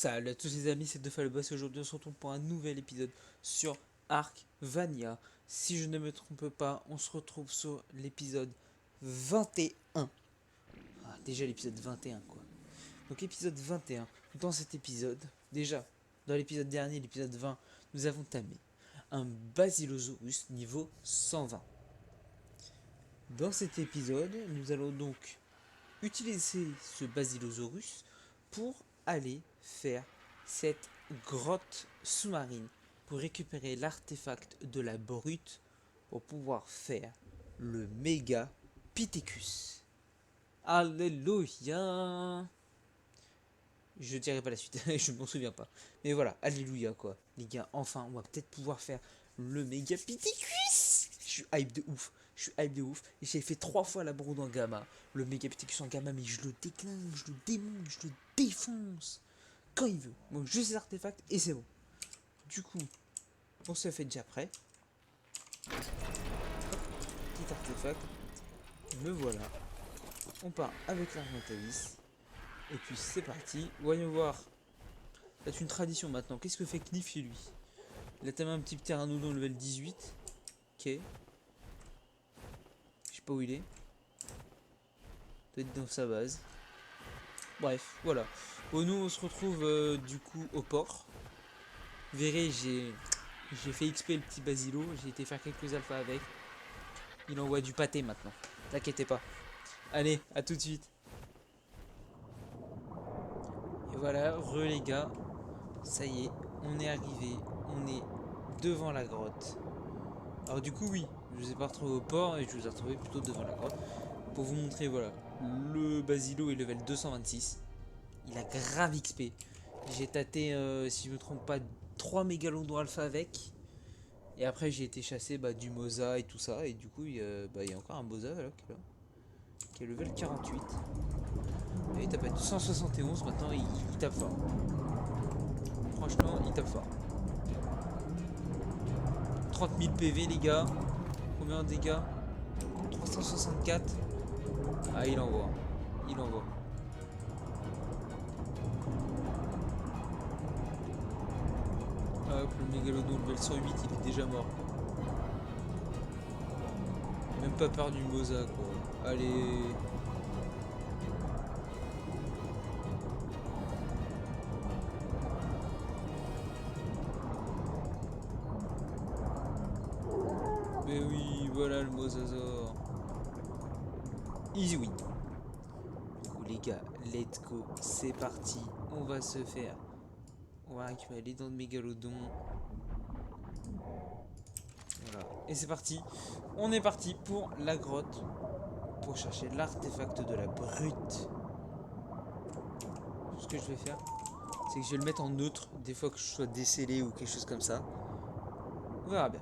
Salut à tous les amis, c'est DeFalboss et aujourd'hui on se retrouve pour un nouvel épisode sur Arkvania. Si je ne me trompe pas, on se retrouve sur l'épisode 21. Déjà l'épisode 21 quoi. Donc épisode 21. Dans cet épisode, déjà, dans l'épisode dernier, l'épisode 20, nous avons tamé un Basilosaurus niveau 120. Dans cet épisode, nous allons donc utiliser ce Basilosaurus pour aller faire cette grotte sous-marine pour récupérer l'artefact de la brute pour pouvoir faire le méga Pithecus. Alléluia. Je dirai pas la suite, je m'en souviens pas. Mais voilà, alléluia quoi. Les gars, enfin, on va peut-être pouvoir faire le méga Pithecus. Je suis hype de ouf. Je suis hype de ouf. Et j'ai fait 3 fois la broode en gamma. Le méga Pithecus en gamma, mais je le déclingue, je le démonte, je le défonce. Quand il veut. Bon, juste les artefacts et c'est bon. Du coup, on se fait déjà prêt. Petit artefact. Me voilà. On part avec l'Argentavis. Et puis c'est parti. Voyons voir. C'est une tradition maintenant. Qu'est-ce que fait Kniff chez lui? Il a tellement un petit pteranodon level 18. Ok. Je sais pas où il est. Peut-être dans sa base. Bref, voilà. Bon, nous on se retrouve du coup au port. Vous verrez, j'ai fait XP le petit Basilo. J'ai été faire quelques alphas avec. Il envoie du pâté maintenant. T'inquiétez pas. Allez, à tout de suite. Et voilà, les gars. Ça y est, on est arrivé. On est devant la grotte. Alors du coup, oui, je vous ai pas retrouvé au port et je vous ai retrouvé plutôt devant la grotte. Pour vous montrer, voilà, le Basilo est level 226. Il a grave XP. J'ai tâté, si je me trompe pas, 3 mégalodons alpha avec. Et après, j'ai été chasser du Mosa et tout ça. Et du coup, il y a encore un Mosa là, qui est level 48. Et il tape à 171. Maintenant, il tape fort. Franchement, il tape fort. 30 000 PV, les gars. Combien de dégâts? 364. Ah, il envoie. Il envoie. Hop, le mégalodon level 108, il est déjà mort. Même pas peur du Mosa, quoi. Allez. Mais oui, voilà le Mosasaur. Easy win. Du coup, les gars, let's go. C'est parti. On va se faire. On va récupérer les dents de mégalodon. Voilà. Et c'est parti. On est parti pour la grotte. Pour chercher l'artefact de la brute. Ce que je vais faire, c'est que je vais le mettre en neutre. Des fois que je sois décellé ou quelque chose comme ça. On verra bien.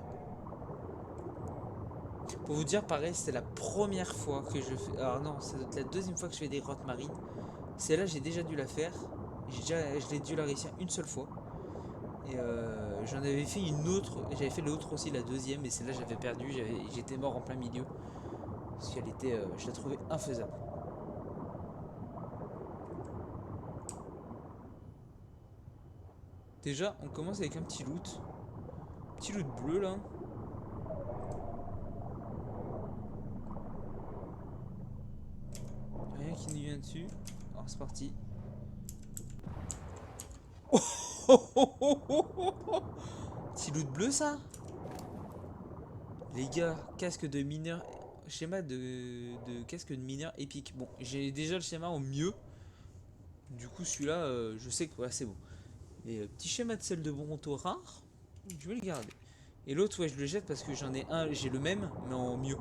Pour vous dire, pareil, c'est la première fois que je fais. Alors non, c'est la deuxième fois que je fais des grottes marines. Celle-là, j'ai déjà dû la faire. Je l'ai dû la réussir une seule fois. Et j'en avais fait une autre. J'avais fait l'autre aussi, la deuxième. Et celle-là, j'avais perdu. J'étais mort en plein milieu. Parce qu'elle était. Je la trouvais infaisable. Déjà, on commence avec un petit loot. Petit loot bleu là. Rien qui nous vient dessus. Alors c'est parti. Oh, oh, oh, oh, oh, oh. Petit loot bleu ça. Les gars, casque de mineur. Schéma de casque de mineur épique. Bon, j'ai déjà le schéma au mieux. Du coup celui-là, je sais que ouais, c'est bon. Et petit schéma de sel de Bronto rare. Je vais le garder. Et l'autre, ouais, je le jette parce que j'en ai un, j'ai le même, mais en mieux.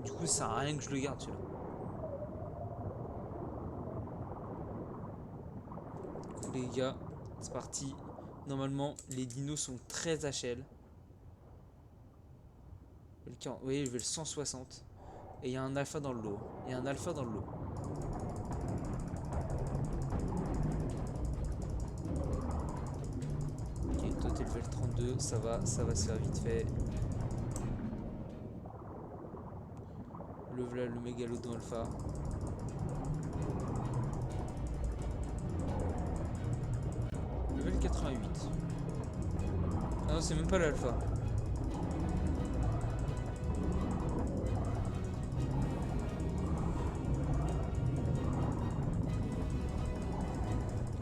Du coup, ça sert à rien que je le garde celui-là. Les gars, c'est parti. Normalement, les dinos sont très HL. Vous voyez, je vais le 160. Et il y a un alpha dans le lot. Il y a un alpha dans le lot. Ok, toi t'es level 32, ça va se faire vite fait. Le mégalodon alpha. 88. Ah non, c'est même pas l'alpha.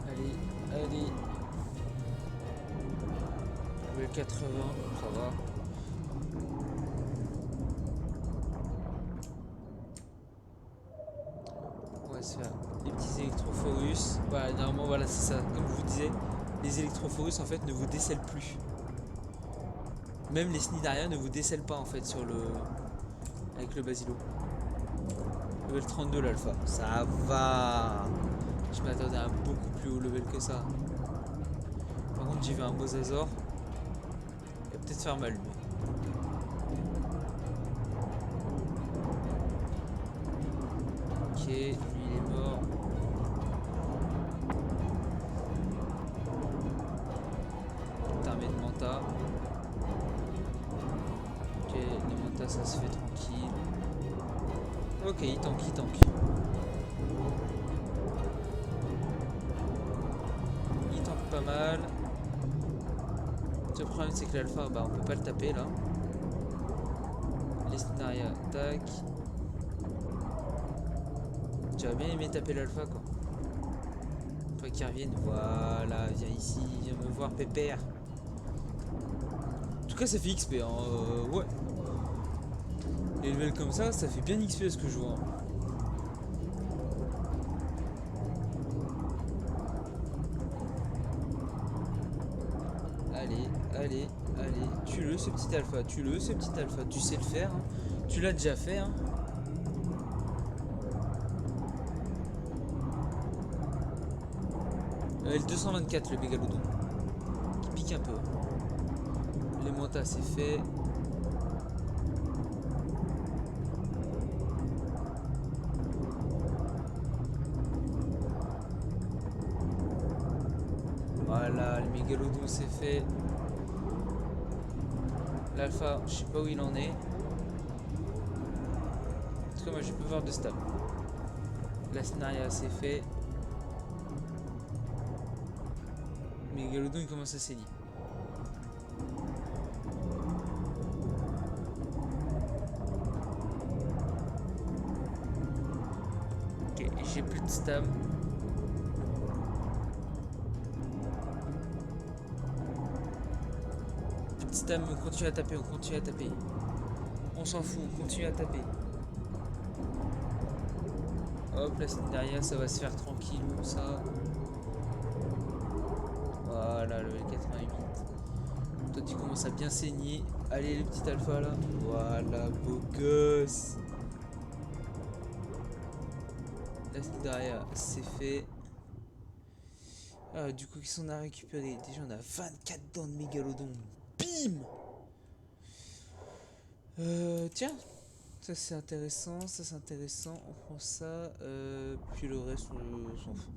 Allez, allez. Level 80, ça va. On va se faire les petits électrophorus. Voilà, normalement, voilà, c'est ça. Comme je vous disais, les électrophorus en fait ne vous décèlent plus. Même les Cnidaria ne vous décèlent pas en fait sur le. Avec le basilo. Level 32 l'alpha. Ça va. Je m'attendais à un beaucoup plus haut level que ça. Par contre, j'ai vu un Mosasaur. Il va peut-être faire mal lui. Ok, lui il est mort. Armée de Manta. Ok, les Manta ça se fait tranquille. Ok, il tank, il tank. Il tank pas mal. Le problème c'est que l'alpha, bah on peut pas le taper là. Les Snaria, tac. J'aurais bien aimé taper l'alpha quoi. Faut qu'il revienne. Voilà, viens ici, viens me voir pépère. En tout cas ça fait XP hein. Ouais. Les levels comme ça fait bien XP à ce que je vois. Allez, allez, allez. Tue-le ce petit alpha, tue-le ce petit alpha. Tu sais le faire, hein. Tu l'as déjà fait, hein. Le 224 le mégalodon. Qui pique un peu. Les Manta c'est fait. Voilà, le mégalodon c'est fait. L'alpha, je sais pas où il en est. En tout cas moi j'ai peu voir de stab. La Snaria c'est fait. Mégalodon il commence à saigner. Ok, j'ai plus de stab. Plus de stab, on continue à taper, on continue à taper. On s'en fout, on continue à taper. Hop, la derrière, ça va se faire tranquillou, ça. Voilà, le L88. Toi, tu commences à bien saigner. Allez, le petit alpha là. Voilà, beau gosse. La derrière, c'est fait. Ah, du coup, qu'est-ce qu'on a récupéré? Déjà, on a 24 dents de mégalodon. Bim! Tiens, ça c'est intéressant, ça c'est intéressant. On prend ça, puis le reste on s'en fout.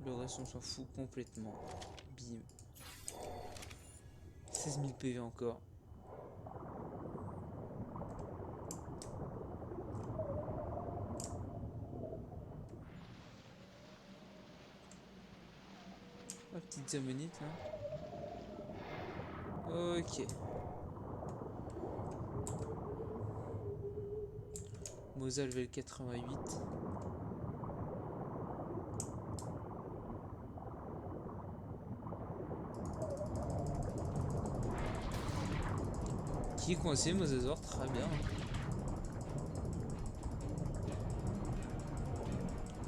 Le reste on s'en fout complètement. Bim. 16 000 PV encore. La petite ammonite là. Ok. Mosa level 88. Qui est coincé, Mosasaur, très bien.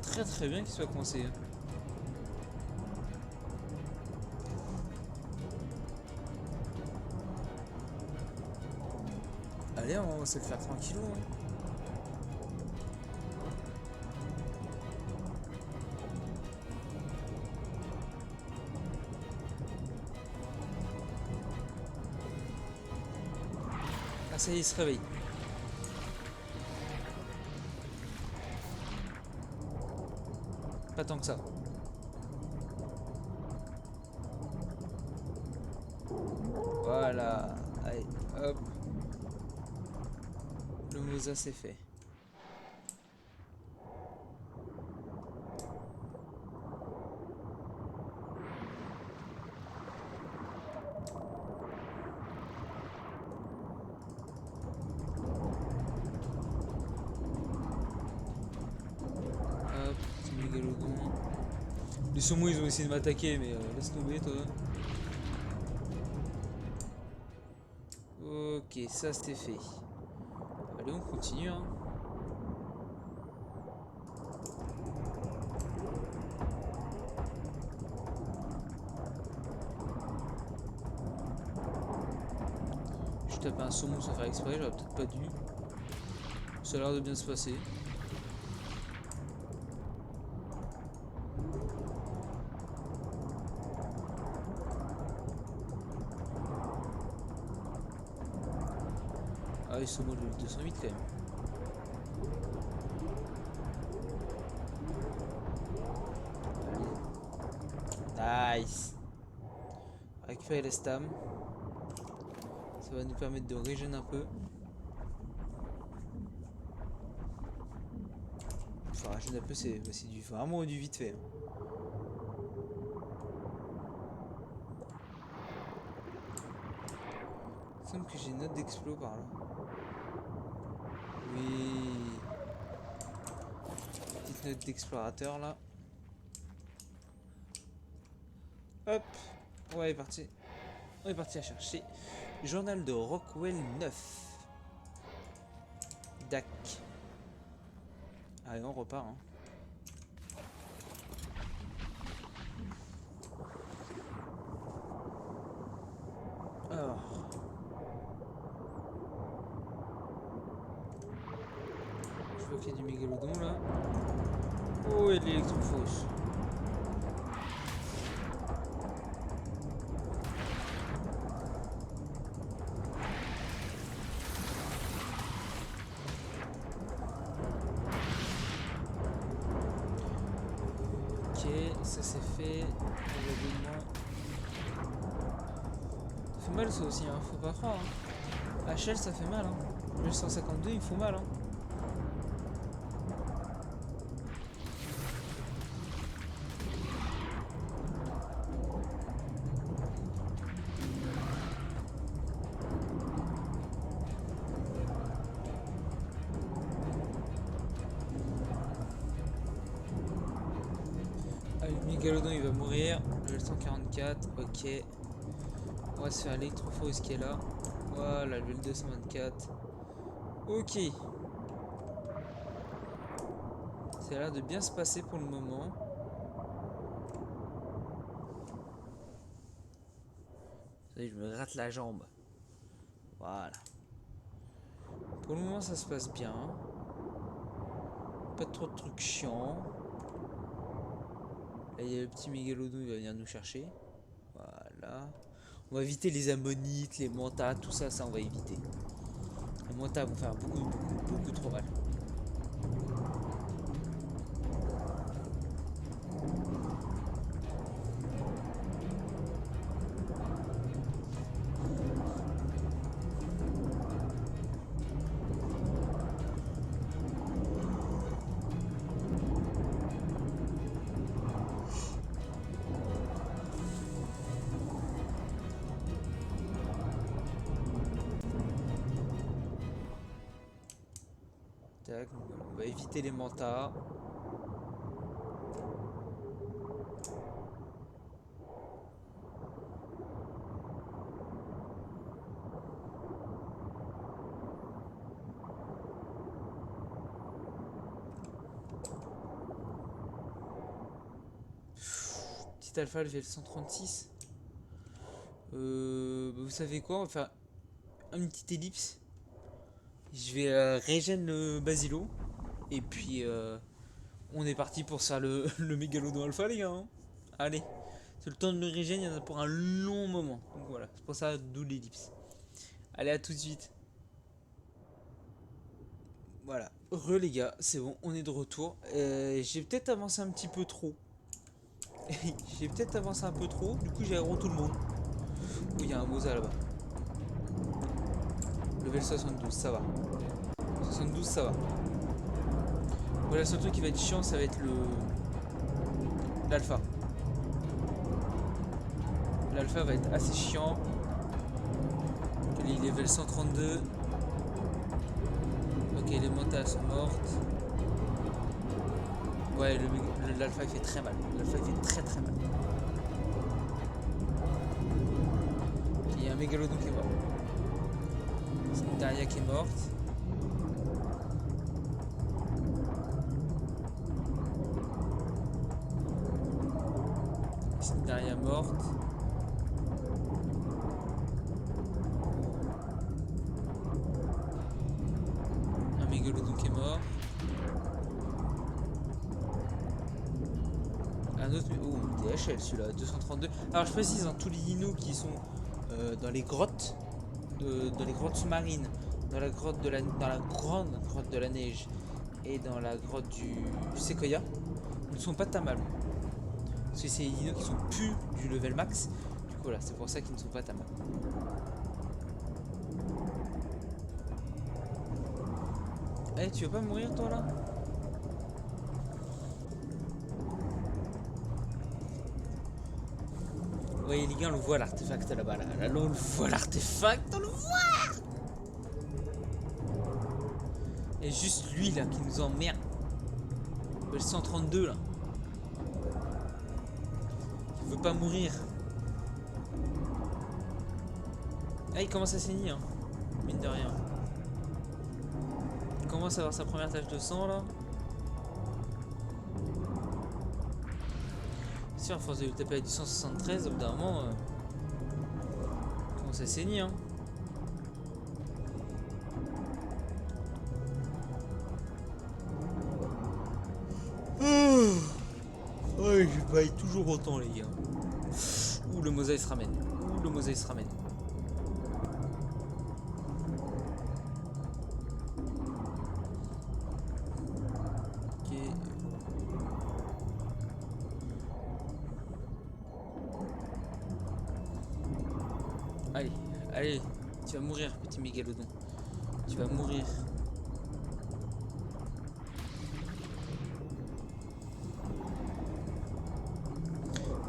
Très très bien qu'il soit coincé. Allez, on va se le faire tranquillou. Hein. Ah ça y est, il se réveille. Pas tant que ça. Voilà. Allez, hop. Le Mosa c'est fait. mégalodons. Les saumons ils ont essayé de m'attaquer mais laisse tomber toi. Ok, ça c'est fait. Allez, on continue hein. Je tape un saumon sans faire exprès, j'aurais peut-être pas dû. Ça a l'air de bien se passer. Ah, ils sont au level 208 quand même. Allez. Nice. Récupérer les stams. Ça va nous permettre de régénérer un peu. Enfin, régénérer un peu, c'est vraiment du vite fait. Il semble que j'ai une note d'explo par là. Oui. Petite note d'explorateur là. Hop. Ouais, parti. On est parti à chercher. Journal de Rockwell 9. Dac. Allez, on repart. Hein. Alors. Je vois qu'il y a du mégalodon là. Oh, et de l'électrophos. Ça c'est fait. Ça fait mal ça aussi, hein. Faut pas croire. Hein. HL ça fait mal. Hein. Le 152 il faut mal. Hein. Le mégalodon il va mourir. Le 144, ok. On va se faire l'électrophose qui est là. Voilà, le 224. Ok. Ça a l'air de bien se passer pour le moment. Vous savez, je me gratte la jambe. Voilà. Pour le moment ça se passe bien. Pas trop de trucs chiants. Là il y a le petit mégalodon, il va venir nous chercher. Voilà. On va éviter les ammonites, les mantas, tout ça, ça on va éviter. Les mantas vont faire beaucoup trop mal. Tac, on va éviter les mantas. Petit alpha level 136. Vous savez quoi, on va faire une petite ellipse. Je vais régène le basilo. Et puis on est parti pour ça le mégalodon alpha les gars. Hein. Allez. C'est le temps de le régène, il y en a pour un long moment. Donc voilà, c'est pour ça d'où l'ellipse. Allez, à tout de suite. Voilà. Les gars, c'est bon, on est de retour. J'ai peut-être avancé un petit peu trop. J'ai peut-être avancé un peu trop, du coup j'ai aéro tout le monde. Oh, il y a un Mosa là-bas. Level 72, ça va. 72, ça va. Voilà, le seul truc qui va être chiant, ça va être l'alpha. L'alpha va être assez chiant. Il est level 132. Ok, les mantas sont mortes. Ouais, l'alpha il fait très mal. L'alpha il fait très très mal. Il y a un mégalodon qui est mort. C'est une Daria qui est morte. C'est une Daria morte. Un mégalodon qui est mort. Un autre. Oh, DHL celui-là, 232. Alors je précise, hein, tous les dinos qui sont dans les grottes, dans les grottes sous-marines, dans la grotte dans la grande grotte de la neige et dans la grotte du séquoia, ne sont pas tamables. Parce que c'est des dinos qui sont plus du level max. Du coup voilà, c'est pour ça qu'ils ne sont pas tamables. Eh, tu veux pas mourir toi là? Oui les gars, on le voit l'artefact là-bas. Là, on le voit l'artefact, on le voit. Et juste lui là qui nous emmerde. Le 132 là. Il veut pas mourir. Ah, il commence à saigner, hein. Mine de rien. Il commence à avoir sa première tache de sang là. C'est sûr, à force de le taper à du 173, au bout d'un moment, il commence à saigner, hein. Ouais, je baille toujours autant, les gars. Ouh, le mosaïque se ramène. Ouh, le mosaïque se ramène. Ok. Allez, allez, tu vas mourir, petit mégalodon. Tu vas mourir.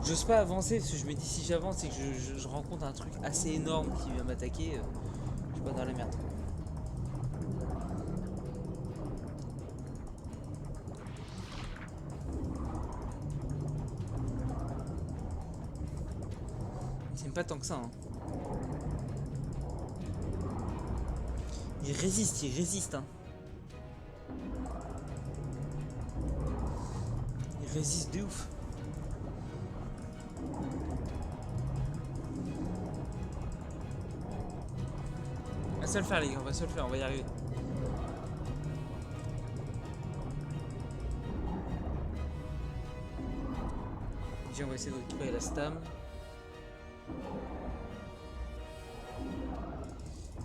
J'ose pas avancer parce que je me dis si j'avance et que je rencontre un truc assez énorme qui vient m'attaquer, je suis pas dans la merde. C'est pas tant que ça, hein. Il résiste, hein. Il résiste de ouf. On va se le faire, les gars, on va se le faire, on va y arriver. Déjà, on va essayer de récupérer la stam.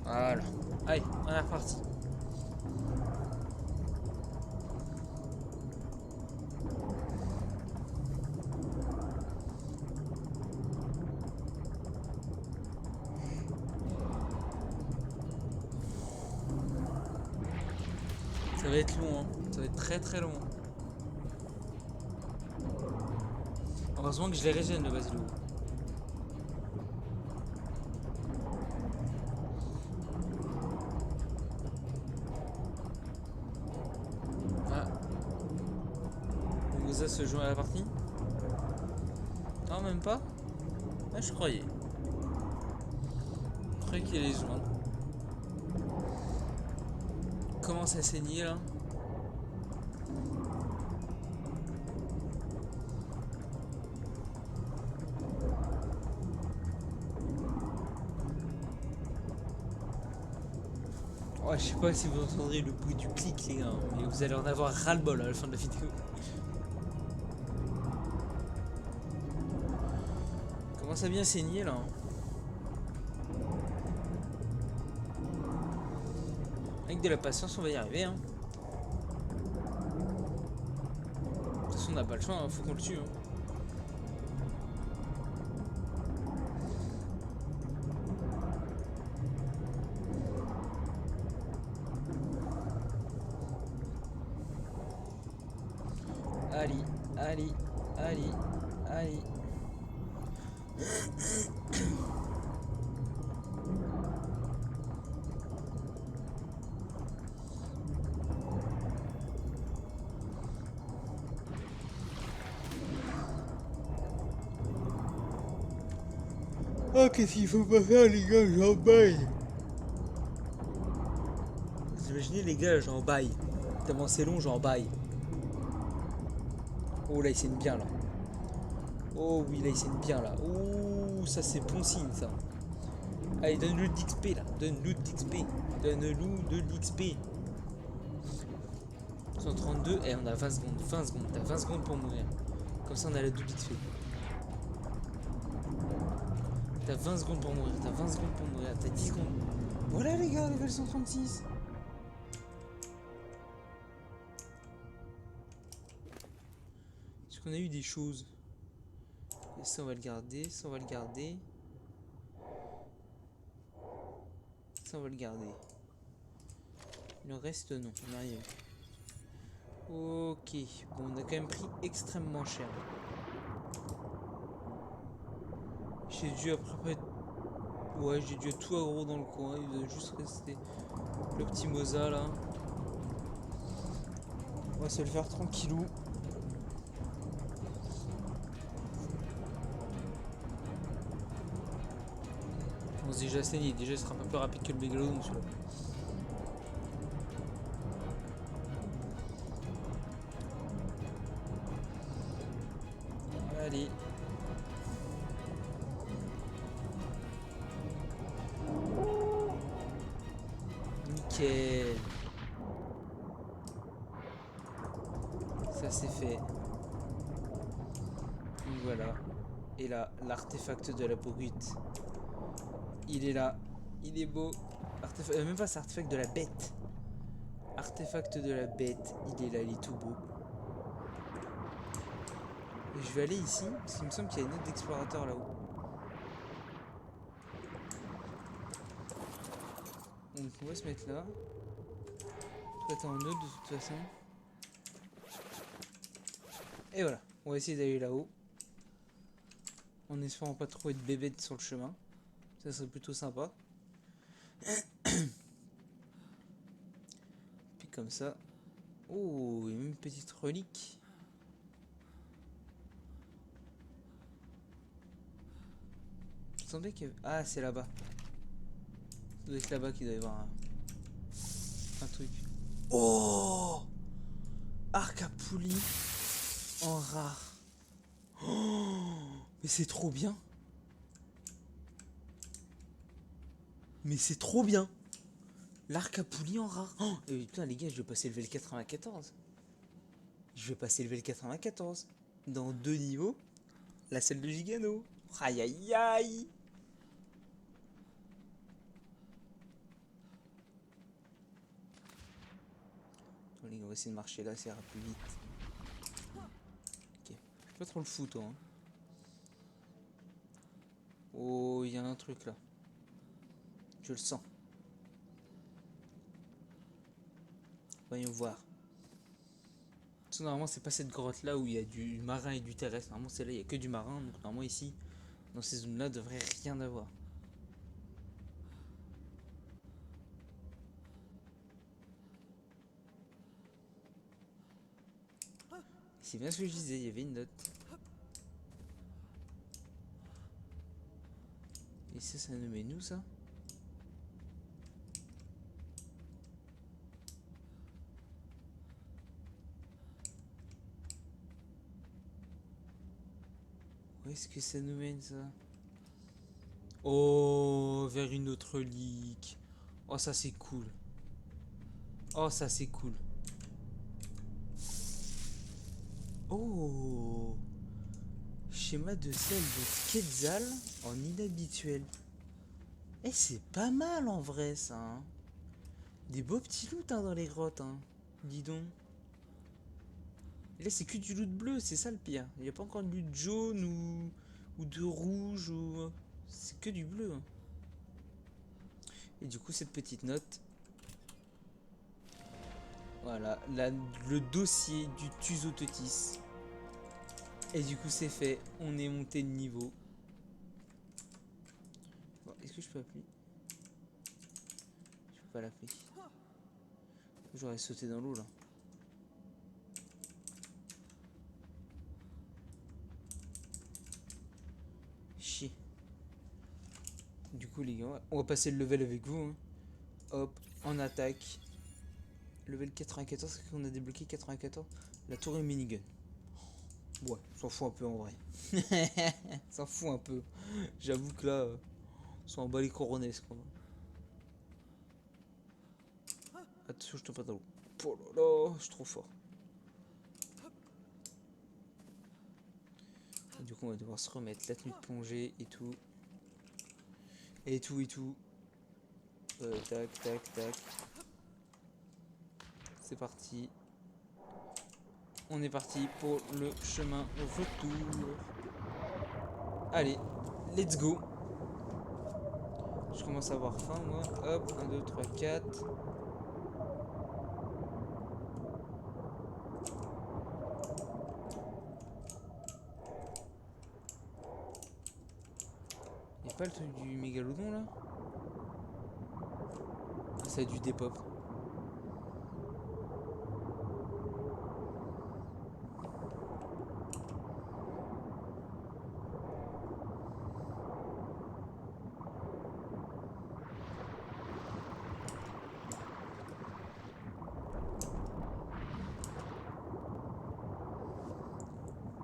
Voilà. Allez, on est reparti. Ça va être long, hein. Ça va être très très long. Heureusement que je les régène le basiloup. Ah. Le Mosa se joint à la partie. Non, même pas. Ah, je croyais. Je croyais qu'il allait se joindre. Commence à saigner là. Oh, je sais pas si vous entendrez le bruit du clic, les gars, mais vous allez en avoir ras-le-bol à la fin de la vidéo. Commence à bien saigner là. Avec de la patience, on va y arriver, hein. De toute façon, on n'a pas le choix, hein. Faut qu'on le tue, hein. Allez, allez, allez, allez. Ah, qu'est-ce qu'il faut pas faire, les gars, j'en baille. Vous imaginez, les gars, j'en baille. Tellement c'est long, j'en baille. Oh là, il saigne bien là. Oh oui, là, il saigne bien là. Oh, ça c'est bon signe ça. Allez, donne-lui de l'XP là. Donne-lui de l'XP. Donne-lui de l'XP. 132, et on a 20 secondes. 20 secondes. T'as 20 secondes pour mourir. Comme ça, on a la double XP. T'as 20 secondes pour mourir. T'as 20 secondes pour mourir. T'as 10 secondes. Voilà les gars, level 136. Est-ce qu'on a eu des choses? Et ça, on va le garder. Ça, on va le garder. Ça, on va le garder. Le reste, non. On n'a rien eu. Ok. Bon, on a quand même pris extrêmement cher. J'ai dû après... Ouais, j'ai dû tout aggro dans le coin. Il doit juste rester le petit Moza là. On va se le faire tranquillou. On s'est déjà saigné. Déjà, il sera pas plus rapide que le Mégalodon celui-là. Allez. Nickel. Ça c'est fait. Donc voilà. Et là, l'artefact de la brute. Il est là. Il est beau. Même pas, c'est artefact de la bête. Artefact de la bête. Il est là, il est tout beau. Et je vais aller ici, parce qu'il me semble qu'il y a une autre d'explorateur là-haut. Donc on va se mettre là. Toi t'es en autre de toute façon. Et voilà, on va essayer d'aller là-haut. En espérant pas trouver de bébêtes sur le chemin. Ça serait plutôt sympa. Puis comme ça. Oh, il y a une petite relique. Il semblait que... Ah, c'est là-bas. Ça doit être là-bas qu'il doit y avoir un truc. Oh, arc à poulie en rare. Oh, mais c'est trop bien. Mais c'est trop bien. L'arc à poulie en rare. Oh, et putain les gars, je vais passer level 94. Je vais passer level 94. Dans 2 niveaux, la selle de Gigano. Aïe aïe aïe. Bon, les gars, on va essayer de marcher là, ça ira plus vite. Ok, je suis pas trop le fou toi. Hein. Oh, il y a un truc là. Je le sens. Voyons voir. Normalement, c'est pas cette grotte là où il y a du marin et du terrestre. Normalement, c'est là, il y a que du marin. Donc, normalement, ici, dans ces zones là, devrait rien avoir. C'est bien ce que je disais, il y avait une note. Et ça nous met nous ça? Où est-ce que ça nous mène ça? Oh, vers une autre relique. Oh, ça c'est cool. Oh, ça c'est cool. Oh, schéma de sel de Quetzal en inhabituel. Eh, c'est pas mal en vrai ça. Hein. Des beaux petits loots hein, dans les grottes. Hein. Dis donc. Et là, c'est que du loot bleu, c'est ça le pire. Il n'y a pas encore de loot jaune ou de rouge ou. C'est que du bleu. Hein. Et du coup, cette petite note. Voilà, le dossier du Tuzototis. Et du coup, c'est fait. On est monté de niveau. Bon, est-ce que je peux appeler? Je peux pas l'appeler. J'aurais sauté dans l'eau là. Chier. coup les gars, on va passer le level avec vous. Hein. Hop, en attaque. Level 94, c'est qu'on a débloqué 94. La tour et minigun. Ouais, s'en fout un peu en vrai. S'en fout un peu. J'avoue que là, on s'en bat les coronets ce qu'on a. Attention, je tombe pas dans l'eau. Oh là là, je suis trop fort. Et du coup, on va devoir se remettre la tenue de plongée et tout. Et tout. Tac, tac, tac. C'est parti. On est parti pour le chemin retour. Allez, let's go. Je commence à avoir faim, moi. Hop, 1, 2, 3, 4. Y'a pas le truc du mégalodon là? Ah, ça a du dépop.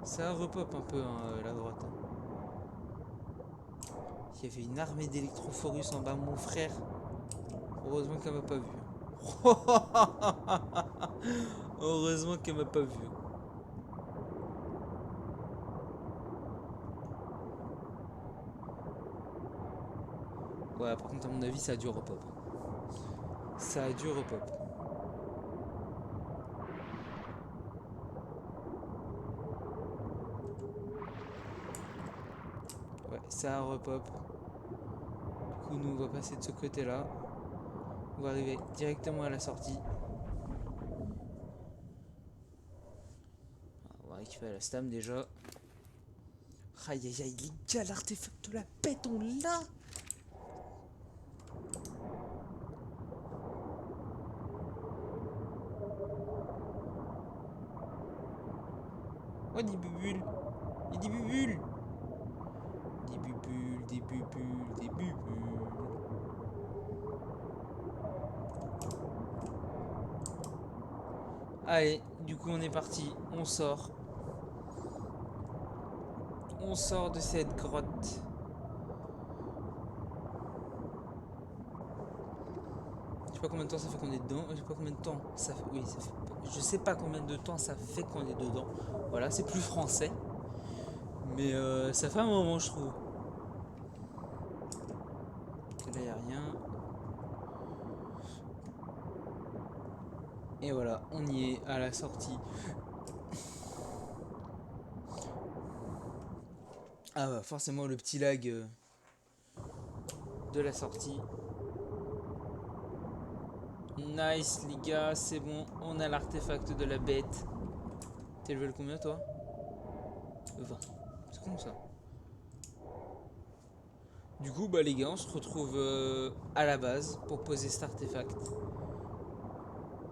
Ça repop un peu hein, la droite. Hein. Il y avait une armée d'électrophorus en bas, mon frère. Heureusement qu'elle m'a pas vu. Heureusement qu'elle m'a pas vu. Ouais, par contre, à mon avis, ça a dû repop. Ça a dû repop. Ouais, ça a repop. Du coup, nous, on va passer de ce côté-là. On va arriver directement à la sortie. On va récupérer la stam déjà. Aïe aïe aïe, les gars, l'artefact de la bête, on l'a! Oh, des bubules! Il y a des bubules! Des bubules, des bubules, des bubules. Allez, du coup, on est parti. On sort. On sort de cette grotte. Je sais pas combien de temps ça fait qu'on est dedans. Je sais pas combien de temps ça fait. Oui, ça fait. Je sais pas combien de temps ça fait qu'on est dedans. Voilà, c'est plus français. Mais ça fait un moment, je trouve. Là, y a rien. Et voilà, on y est à la sortie. Ah bah forcément le petit lag de la sortie. Nice les gars, c'est bon, on a l'artefact de la bête. T'es level combien toi? 20. C'est con ça. Du coup bah les gars, on se retrouve à la base pour poser cet artefact.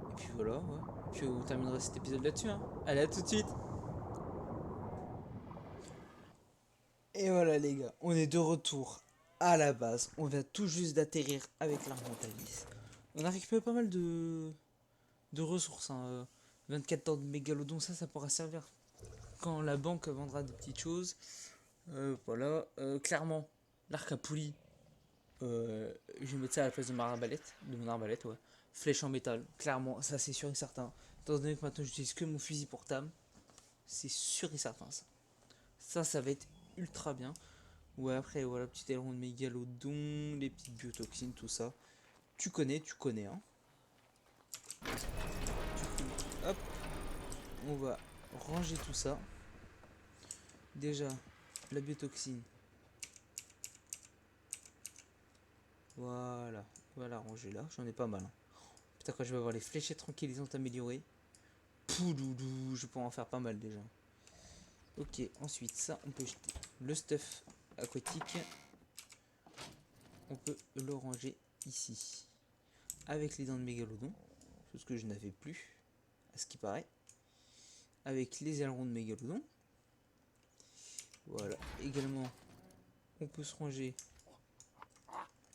Et puis voilà, ouais. Et puis on terminera cet épisode là-dessus. Hein. Allez, à tout de suite. Et voilà les gars, on est de retour à la base. On vient tout juste d'atterrir avec l'Armentalis. On a récupéré pas mal de ressources. Hein. 24 tonnes de mégalodon, ça pourra servir quand la banque vendra des petites choses. Voilà, clairement, l'arc à poulie, je vais mettre ça à la place de ma arbalète, de mon arbalète, ouais. Flèche en métal, clairement, ça c'est sûr et certain. Étant donné que maintenant j'utilise que mon fusil pour tam, c'est sûr et certain ça. Ça va être ultra bien. Ouais, après, voilà, petit aileron de mégalodon, les petites biotoxines, tout ça. Tu connais, hein. Hop, on va ranger tout ça. Déjà, la biotoxine. Voilà, on va la ranger là, j'en ai pas mal. Hein. Putain, quand je vais avoir les fléchettes tranquillisantes améliorées, poudoudou, je pourrais en faire pas mal déjà. Ok, ensuite, ça, on peut jeter le stuff aquatique. On peut le ranger ici. Avec les dents de mégalodon, chose que je n'avais plus, à ce qui paraît. Avec les ailerons de mégalodon. Voilà, également, on peut se ranger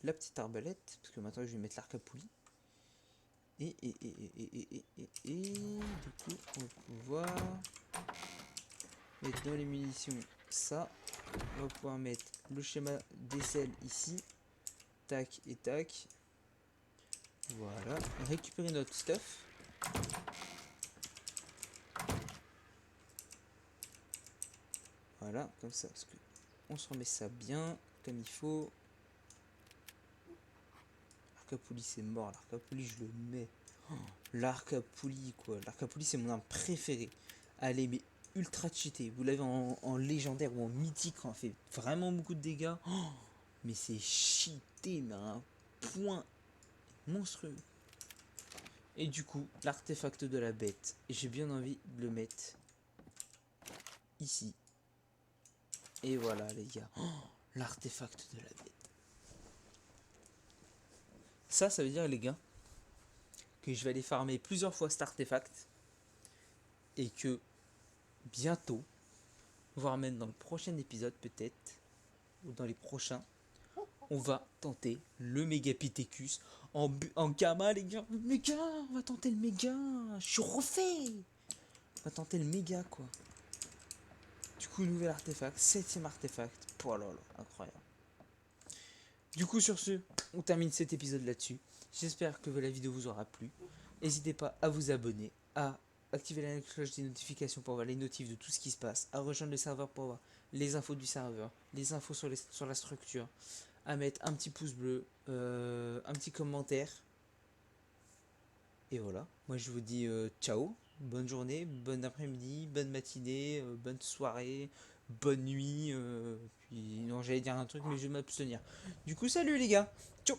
la petite arbalète, parce que maintenant je vais mettre l'arc à poulie. Et du coup, on va pouvoir mettre dans les munitions ça. On va pouvoir mettre le schéma d'aisselle ici. Tac et tac. Voilà. Récupérer notre stuff. Voilà, comme ça, parce que on se remet ça bien, comme il faut. L'arc à poulie, c'est mort. L'arc à poulie, je le mets. Oh, l'arc à poulie, quoi. L'arc à poulie, c'est mon arme préférée. Allez, mais ultra cheaté. Vous l'avez en légendaire ou en mythique, quand on fait vraiment beaucoup de dégâts. Oh, mais c'est cheaté, mais à un point monstrueux. Et du coup, l'artefact de la bête, j'ai bien envie de le mettre ici. Et voilà, les gars. Oh, l'artefact de la bête. Ça veut dire, les gars, que je vais aller farmer plusieurs fois cet artefact. Et que bientôt, voire même dans le prochain épisode peut-être, ou dans les prochains, on va tenter le Megapithecus en gamma, les gars. Méga, on va tenter le méga. Je suis refait. On va tenter le méga, quoi. Du coup, nouvel artefact, 7ème artefact. Oh là là, incroyable. Du coup, sur ce, on termine cet épisode là-dessus. J'espère que la vidéo vous aura plu. N'hésitez pas à vous abonner, à activer la cloche des notifications pour avoir les notifs de tout ce qui se passe, à rejoindre le serveur pour avoir les infos du serveur, les infos sur la structure, à mettre un petit pouce bleu, un petit commentaire. Et voilà, moi je vous dis ciao, bonne journée, bon après-midi, bonne matinée, bonne soirée, bonne nuit. Puis non, j'allais dire un truc, mais je vais m'abstenir. Du coup, salut les gars, ciao.